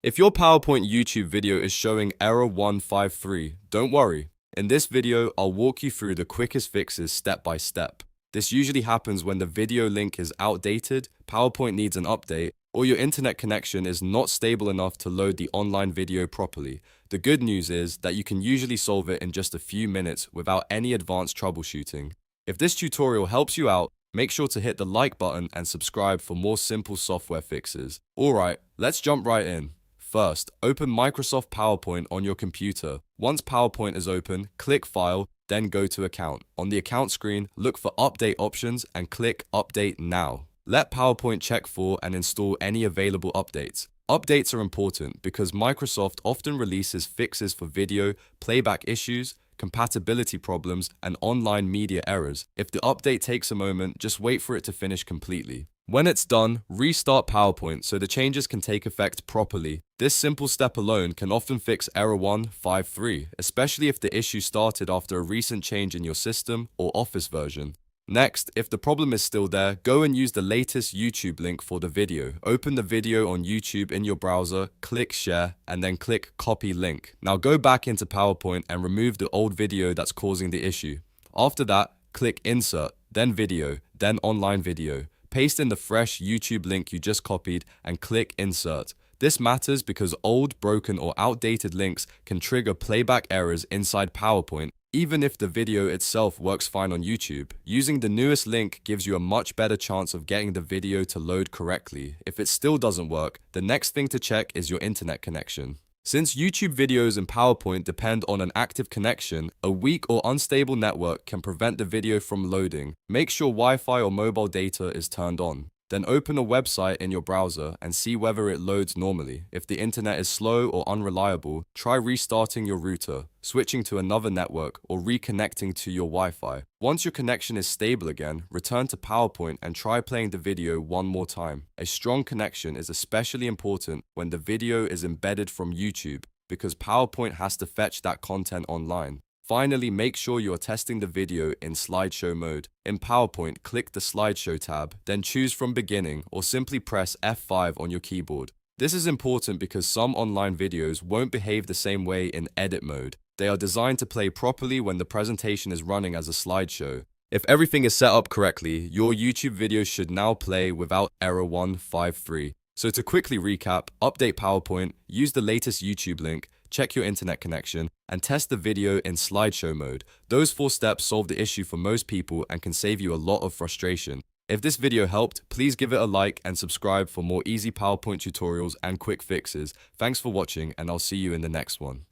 If your PowerPoint YouTube video is showing error 153, don't worry. In this video, I'll walk you through the quickest fixes step by step. This usually happens when the video link is outdated, PowerPoint needs an update, or your internet connection is not stable enough to load the online video properly. The good news is that you can usually solve it in just a few minutes without any advanced troubleshooting. If this tutorial helps you out, make sure to hit the like button and subscribe for more simple software fixes. Alright, let's jump right in. First, open Microsoft PowerPoint on your computer. Once PowerPoint is open, click File, then go to Account. On the Account screen, look for Update options and click Update Now. Let PowerPoint check for and install any available updates. Updates are important because Microsoft often releases fixes for video, playback issues, compatibility problems, and online media errors. If the update takes a moment, just wait for it to finish completely. When it's done, restart PowerPoint so the changes can take effect properly. This simple step alone can often fix error 153, especially if the issue started after a recent change in your system or Office version. Next, if the problem is still there, go and use the latest YouTube link for the video. Open the video on YouTube in your browser, click Share, and then click Copy Link. Now go back into PowerPoint and remove the old video that's causing the issue. After that, click Insert, then Video, then Online Video. Paste in the fresh YouTube link you just copied and click Insert. This matters because old, broken, or outdated links can trigger playback errors inside PowerPoint, even if the video itself works fine on YouTube. Using the newest link gives you a much better chance of getting the video to load correctly. If it still doesn't work, the next thing to check is your internet connection. Since YouTube videos and PowerPoint depend on an active connection, a weak or unstable network can prevent the video from loading. Make sure Wi-Fi or mobile data is turned on. Then open a website in your browser and see whether it loads normally. If the internet is slow or unreliable, try restarting your router, switching to another network, or reconnecting to your Wi-Fi. Once your connection is stable again, return to PowerPoint and try playing the video one more time. A strong connection is especially important when the video is embedded from YouTube, because PowerPoint has to fetch that content online. Finally, make sure you are testing the video in slideshow mode. In PowerPoint, click the slideshow tab, then choose from beginning or simply press F5 on your keyboard. This is important because some online videos won't behave the same way in edit mode. They are designed to play properly when the presentation is running as a slideshow. If everything is set up correctly, your YouTube video should now play without error 153. So to quickly recap, update PowerPoint, use the latest YouTube link, check your internet connection, and test the video in slideshow mode. Those 4 steps solve the issue for most people and can save you a lot of frustration. If this video helped, please give it a like and subscribe for more easy PowerPoint tutorials and quick fixes. Thanks for watching, and I'll see you in the next one.